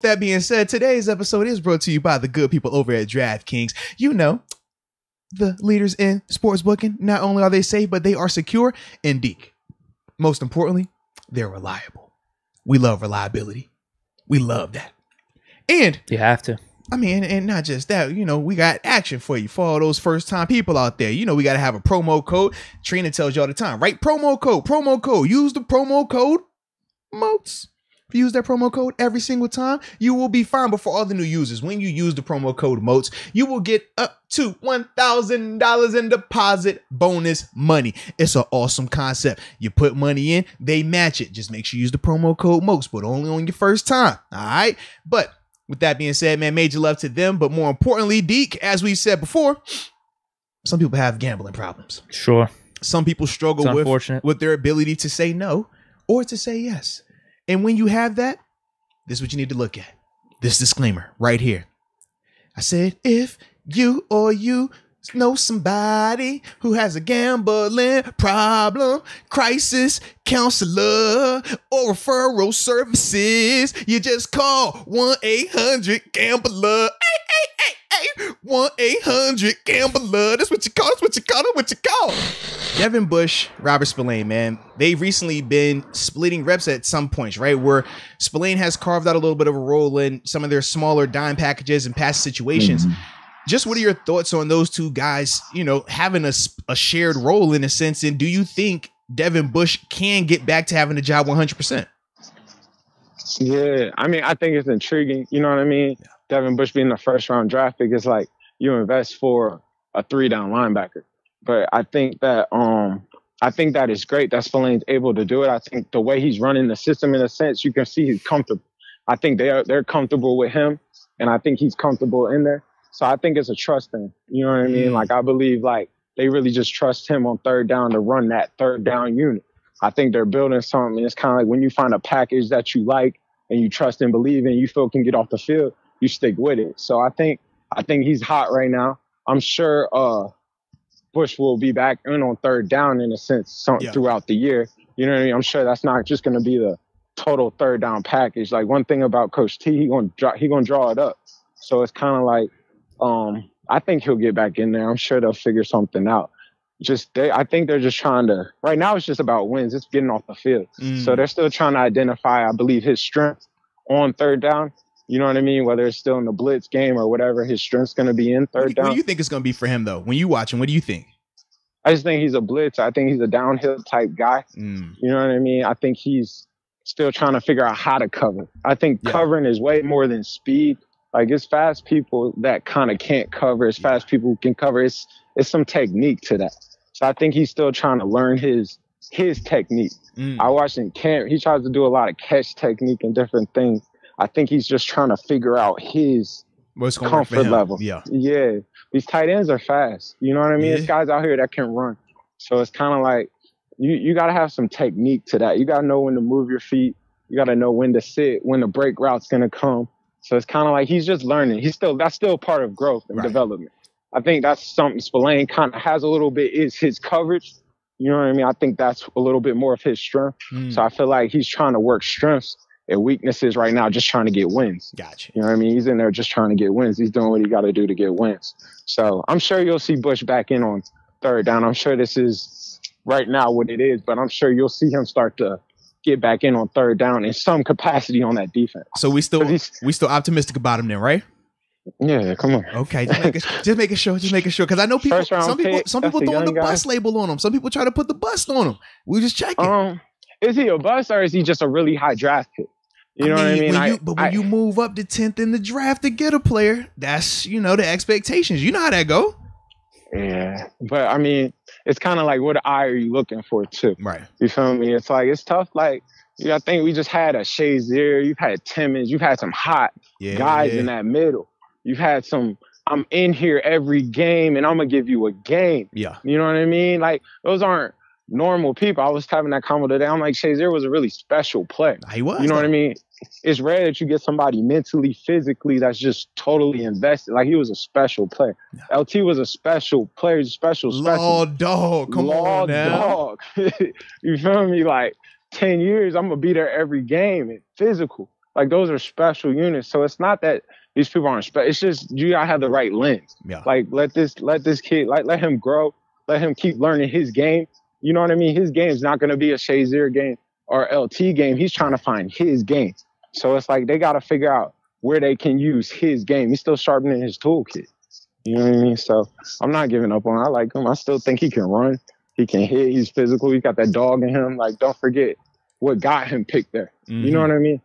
That being said, today's episode is brought to you by the good people over at DraftKings. You know, the leaders in sports booking. Not only are they safe, but they are secure and deep. Most importantly, they're reliable. We love reliability. We love that. And you have to. I mean, and not just that, you know, we got action for you, for all those first time people out there. You know, we got to have a promo code. Trina tells you all the time, right? Promo code. Use the promo code MOATS. If you use that promo code every single time, you will be fine. But for all the new users, when you use the promo code MOATS, you will get up to $1,000 in deposit bonus money. It's an awesome concept. You put money in, they match it. Just make sure you use the promo code MOATS, but only on your first time. All right. But with that being said, man, major love to them. But more importantly, Deke, as we said before, some people have gambling problems. Sure. Some people struggle with their ability to say no or to say yes. And when you have that, this is what you need to look at. This disclaimer right here. I said, if you or you know somebody who has a gambling problem, crisis counselor, or referral services, you just call 1-800-GAMBLER. 1-800-GAMBLER. That's what you call. That's what you call. That's what you call. Devin, Bush, Robert Spillane, man, they've recently been splitting reps at some points, right? Where Spillane has carved out a little bit of a role in some of their smaller dime packages and past situations. Mm-hmm. Just what are your thoughts on those two guys, you know, having a shared role in a sense? And do you think Devin Bush can get back to having a job 100%? Yeah, I mean, I think it's intriguing. You know what I mean? Yeah. Devin Bush being the first round draft pick is like you invest for a 3-down linebacker. But I think that is great that Spillane's able to do it. I think the way he's running the system, in a sense, you can see he's comfortable. I think they're comfortable with him, and I think he's comfortable in there. So I think it's a trust thing. You know what I mean? Like, I believe like they really just trust him on third down to run that third down unit. I think they're building something. It's kind of like when you find a package that you like and you trust and believe in, you feel can get off the field, you stick with it. So I think he's hot right now. I'm sure Bush will be back in on third down in a sense throughout the year. You know what I mean? I'm sure that's not just going to be the total third down package. Like, one thing about Coach T, he gonna draw it up. So it's kind of like, I think he'll get back in there. I'm sure they'll figure something out. I think they're just trying to, right now it's just about wins. It's getting off the field. So they're still trying to identify, I believe, his strength on third down. You know what I mean? Whether it's still in the blitz game or whatever, his strength's going to be in third down. What do you think it's going to be for him, though? When you watch him, what do you think? I just think he's a blitz. I think he's a downhill type guy. You know what I mean? I think he's still trying to figure out how to cover. I think covering is way more than speed. Like, it's fast people that kind of can't cover. It's fast people who can cover. It's some technique to that. So I think he's still trying to learn his technique. I watched in camp. He tries to do a lot of catch technique and different things. I think he's just trying to figure out his comfort level. Yeah. These tight ends are fast. You know what I mean? There's guys out here that can run. So it's kind of like you got to have some technique to that. You got to know when to move your feet. You got to know when to sit, when the break route's going to come. So it's kind of like he's just learning. That's still part of growth and development. I think that's something Spillane kind of has a little bit, is his coverage. You know what I mean? I think that's a little bit more of his strength. So I feel like he's trying to work strengths and weaknesses right now, just trying to get wins. Gotcha. You know what I mean? He's in there just trying to get wins. He's doing what he got to do to get wins. So I'm sure you'll see Bush back in on third down. I'm sure this is right now what it is, but I'm sure you'll see him start to get back in on third down in some capacity on that defense. So we still optimistic about him then, right? Yeah, come on. Okay, just making sure. Because I know some people throwing the bust label on him. Some people try to put the bust on him. We just checking. Is he a bust or is he just a really high draft pick? You know what I mean? When you move up to 10th in the draft to get a player, that's, the expectations. You know how that go. Yeah. But, I mean, it's kind of like, what eye are you looking for, too? Right. You feel me? It's like, it's tough. Like, I think we just had a Shazier. You've had Timmons. You've had some hot guys in that middle. You've had some, I'm in here every game, and I'm going to give you a game. Yeah. You know what I mean? Like, those aren't normal people. I was having that convo today. I'm like, Shazier was a really special player. He was. You know what I mean? It's rare that you get somebody mentally, physically that's just totally invested. Like, he was a special player. Yeah. LT was a special player, special. Law dog. Come on now. Dog. You feel me? Like, 10 years, I'm going to be there every game and physical. Like those are special units. So it's not that these people aren't special. It's just you gotta have the right lens. Yeah. Like let this kid, like let him grow, let him keep learning his game. You know what I mean? His game's not gonna be a Shazier game or LT game. He's trying to find his game. So it's like they gotta figure out where they can use his game. He's still sharpening his toolkit. You know what I mean? So I'm not giving up on him. I like him. I still think he can run. He can hit. He's physical. He got that dog in him. Like, don't forget what got him picked there. You know what I mean?